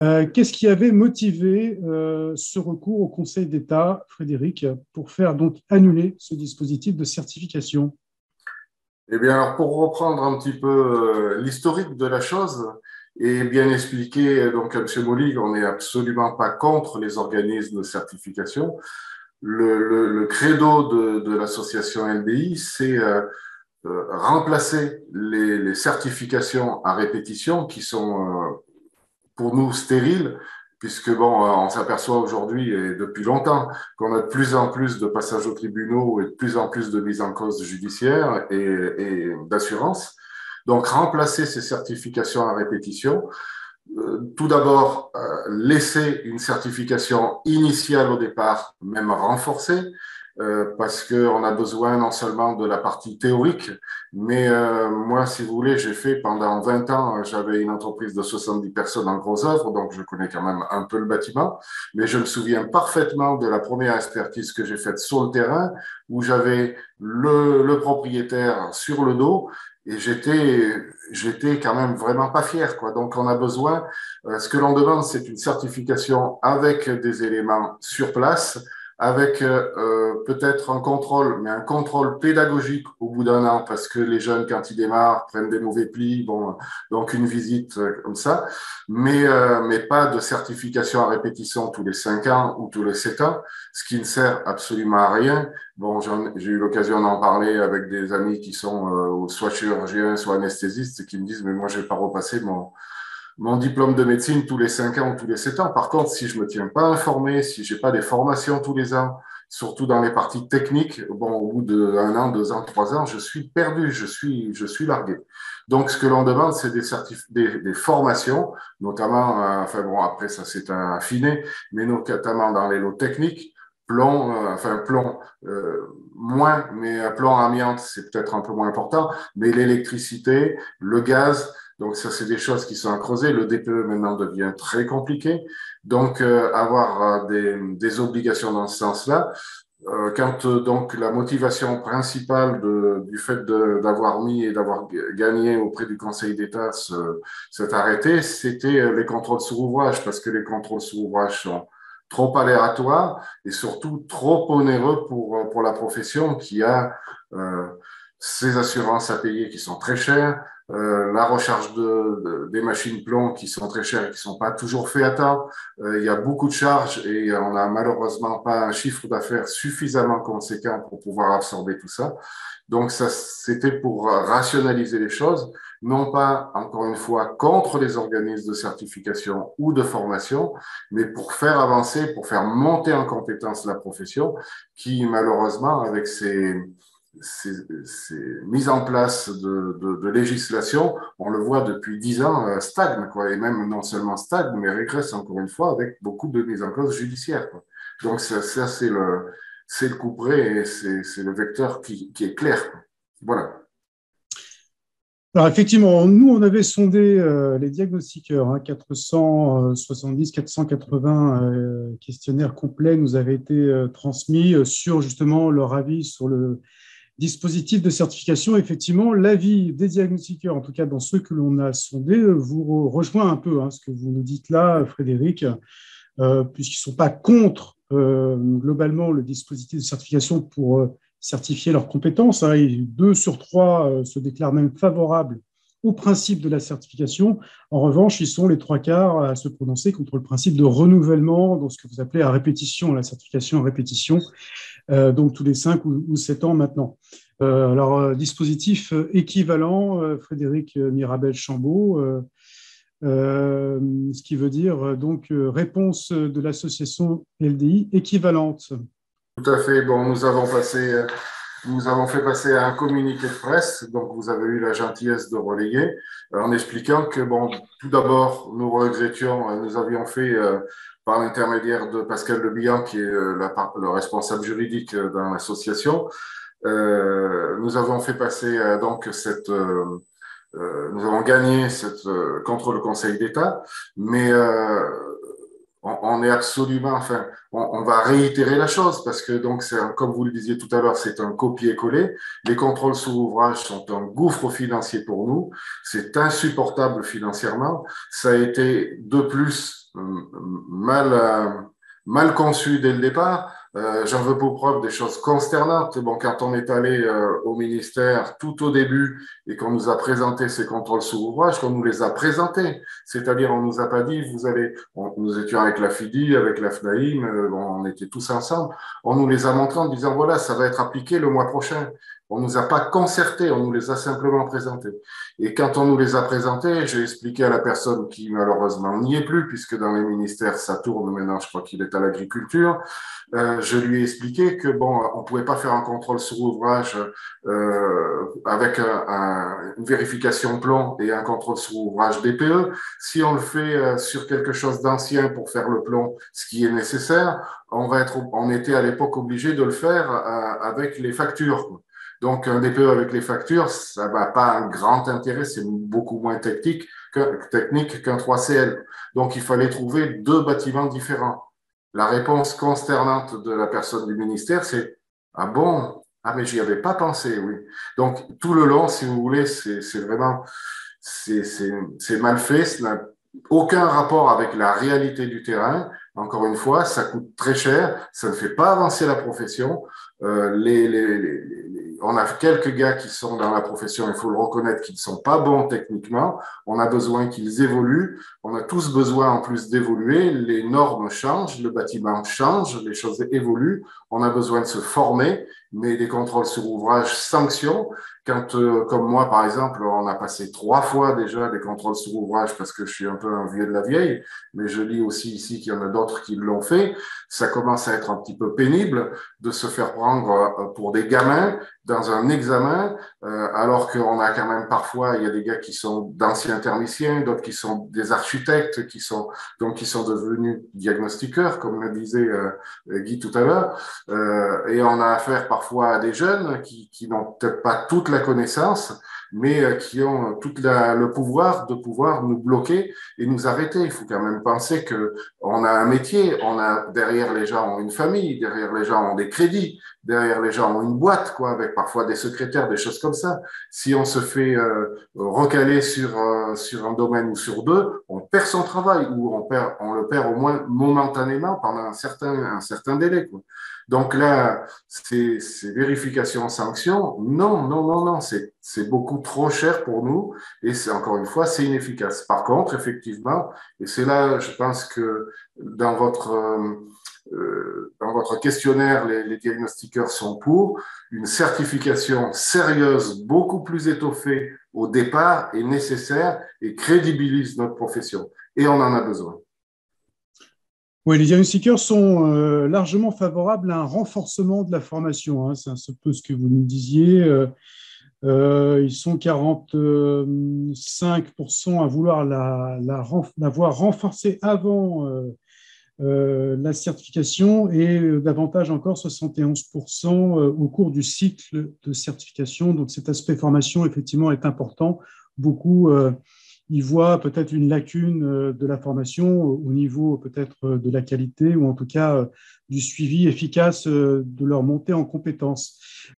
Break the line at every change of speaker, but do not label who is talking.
Qu'est-ce qui avait motivé ce recours au Conseil d'État, Frédéric, pour faire donc annuler ce dispositif de certification?
Eh bien, alors pour reprendre un petit peu l'historique de la chose et bien expliquer donc à M. Molly, on n'est absolument pas contre les organismes de certification. Le credo de l'association LDI, c'est remplacer les certifications à répétition qui sont pour nous stériles, puisque bon, on s'aperçoit aujourd'hui et depuis longtemps qu'on a de plus en plus de passages aux tribunaux et de plus en plus de mises en cause judiciaires et d'assurance. Donc, remplacer ces certifications à répétition, tout d'abord, laisser une certification initiale au départ, même renforcée, parce qu'on a besoin non seulement de la partie théorique, mais moi, si vous voulez, j'ai fait pendant 20 ans, j'avais une entreprise de 70 personnes en gros œuvre, donc je connais quand même un peu le bâtiment, mais je me souviens parfaitement de la première expertise que j'ai faite sur le terrain, où j'avais le propriétaire sur le dos, et j'étais quand même vraiment pas fier, quoi. Donc, on a besoin, ce que l'on demande, c'est une certification avec des éléments sur place, avec peut-être un contrôle, mais un contrôle pédagogique au bout d'un an, parce que les jeunes, quand ils démarrent, prennent des mauvais plis, bon, donc une visite comme ça, mais pas de certification à répétition tous les 5 ans ou tous les 7 ans, ce qui ne sert absolument à rien. Bon, j'ai eu l'occasion d'en parler avec des amis qui sont soit chirurgiens, soit anesthésistes, et qui me disent, mais moi, je vais pas repasser mon diplôme de médecine tous les 5 ans ou tous les 7 ans. Par contre, si je me tiens pas informé, si j'ai pas des formations tous les ans, surtout dans les parties techniques, bon, au bout d'un an, 2 ans, 3 ans, je suis perdu, je suis largué. Donc, ce que l'on demande, c'est des formations, notamment, enfin bon, après ça c'est affiné, mais notamment dans les lots techniques, plomb, enfin plomb, moins, mais plomb amiante, c'est peut-être un peu moins important, mais l'électricité, le gaz, donc, ça, c'est des choses qui sont à creuser. Le DPE, maintenant, devient très compliqué. Donc, avoir des obligations dans ce sens-là. Quand donc la motivation principale du fait d'avoir mis et d'avoir gagné auprès du Conseil d'État cet arrêté, c'était les contrôles sur ouvrage, parce que les contrôles sur ouvrage sont trop aléatoires et surtout trop onéreux pour la profession qui a euh, ses assurances à payer qui sont très chères, la recharge des machines plomb qui sont très chères et qui ne sont pas toujours faites à temps. Il y a beaucoup de charges et on n'a malheureusement pas un chiffre d'affaires suffisamment conséquent pour pouvoir absorber tout ça. Donc, ça, c'était pour rationaliser les choses, non pas, encore une fois, contre les organismes de certification ou de formation, mais pour faire avancer, pour faire monter en compétence la profession qui, malheureusement, avec ces mises en place de législation, on le voit depuis 10 ans, stagne, quoi, et même non seulement stagne, mais régresse encore une fois avec beaucoup de mises en cause judiciaires, quoi. Donc ça c'est le couperet et c'est le vecteur qui est clair, quoi. Voilà.
Alors effectivement, nous, on avait sondé les diagnostiqueurs, hein, 470, 480 questionnaires complets nous avaient été transmis sur justement leur avis sur le dispositif de certification. Effectivement, l'avis des diagnostiqueurs, en tout cas dans ceux que l'on a sondés, vous rejoint un peu, hein, ce que vous nous dites là, Frédéric, puisqu'ils ne sont pas contre globalement le dispositif de certification pour certifier leurs compétences, hein. Et 2 sur 3 se déclarent même favorables au principe de la certification. En revanche, ils sont les 3 quarts à se prononcer contre le principe de renouvellement, dans ce que vous appelez à répétition, la certification à répétition, donc tous les 5 ou 7 ans maintenant. Alors, dispositif équivalent, Frédéric Mirabel-Chambaud, ce qui veut dire donc réponse de l'association LDI équivalente.
Tout à fait. Bon, nous avons fait passer un communiqué de presse, donc vous avez eu la gentillesse de relayer, en expliquant que, bon, tout d'abord, nous regrettions, nous avions fait, par l'intermédiaire de Pascal Lebihan, qui est le responsable juridique dans l'association, nous avons fait passer donc nous avons gagné contre le Conseil d'État, mais on est absolument, enfin, on va réitérer la chose parce que donc comme vous le disiez tout à l'heure, c'est un copier-coller. Les contrôles sur ouvrage sont un gouffre financier pour nous. C'est insupportable financièrement. Ça a été de plus mal conçu dès le départ. J'en veux pour preuve des choses consternantes. Bon, quand on est allé au ministère tout au début et qu'on nous a présenté ces contrôles sur ouvrage, qu'on nous les a présentés, c'est-à-dire on nous a pas dit, nous étions avec la FIDI, avec la FNAIM, on était tous ensemble, on nous les a montrés en disant voilà, ça va être appliqué le mois prochain. On nous a pas concertés, on nous les a simplement présentés. Et quand on nous les a présentés, j'ai expliqué à la personne qui malheureusement n'y est plus, puisque dans les ministères ça tourne maintenant, je crois qu'il est à l'agriculture. Je lui ai expliqué que bon, on pouvait pas faire un contrôle sur ouvrage avec une vérification plomb et un contrôle sur ouvrage DPE. Si on le fait sur quelque chose d'ancien pour faire le plomb, ce qui est nécessaire, on était à l'époque obligé de le faire avec les factures. Donc, un DPE avec les factures, ça n'a pas un grand intérêt, c'est beaucoup moins technique qu'un 3CL. Donc, il fallait trouver deux bâtiments différents. La réponse consternante de la personne du ministère, c'est « Ah bon? Ah, mais j'y avais pas pensé, oui. » Donc, tout le long, si vous voulez, c'est vraiment, c'est mal fait, ça n'a aucun rapport avec la réalité du terrain. Encore une fois, ça coûte très cher, ça ne fait pas avancer la profession. On a quelques gars qui sont dans la profession, il faut le reconnaître, qui ne sont pas bons techniquement. On a besoin qu'ils évoluent. On a tous besoin en plus d'évoluer. Les normes changent, le bâtiment change, les choses évoluent. On a besoin de se former, mais des contrôles sur ouvrage sanctions. Quand, comme moi, par exemple, on a passé 3 fois déjà des contrôles sur ouvrage parce que je suis un peu un vieux de la vieille, mais je lis aussi ici qu'il y en a d'autres qui l'ont fait. Ça commence à être un petit peu pénible de se faire prendre pour des gamins dans un examen, alors qu'on a quand même parfois, il y a des gars qui sont d'anciens thermiciens, d'autres qui sont des architectes, qui sont devenus diagnostiqueurs, comme le disait Guy tout à l'heure, et on a affaire parfois à des jeunes qui n'ont peut-être pas toute la connaissance, mais qui ont tout le pouvoir de pouvoir nous bloquer et nous arrêter. Il faut quand même penser que on a un métier, derrière les gens ont une famille, derrière les gens ont des crédits, derrière les gens ont une boîte, quoi, avec parfois des secrétaires, des choses comme ça. Si on se fait recaler sur un domaine ou sur deux, on perd son travail ou on le perd au moins momentanément pendant un certain délai, quoi. Donc là, ces vérifications sanctions, non, c'est beaucoup trop cher pour nous et c'est encore une fois, c'est inefficace. Par contre, effectivement, et c'est là, je pense que dans votre questionnaire, les diagnostiqueurs sont pour une certification sérieuse, beaucoup plus étoffée au départ est nécessaire et crédibilise notre profession. Et on en a besoin.
Oui, les diagnostiqueurs sont largement favorables à un renforcement de la formation, hein. C'est un peu ce que vous nous disiez. Ils sont 45% à vouloir l'avoir renforcée avant la certification et davantage encore 71% au cours du cycle de certification. Donc cet aspect formation, effectivement, est important. Beaucoup y voient peut-être une lacune de la formation au niveau peut-être de la qualité ou en tout cas du suivi efficace de leur montée en compétences.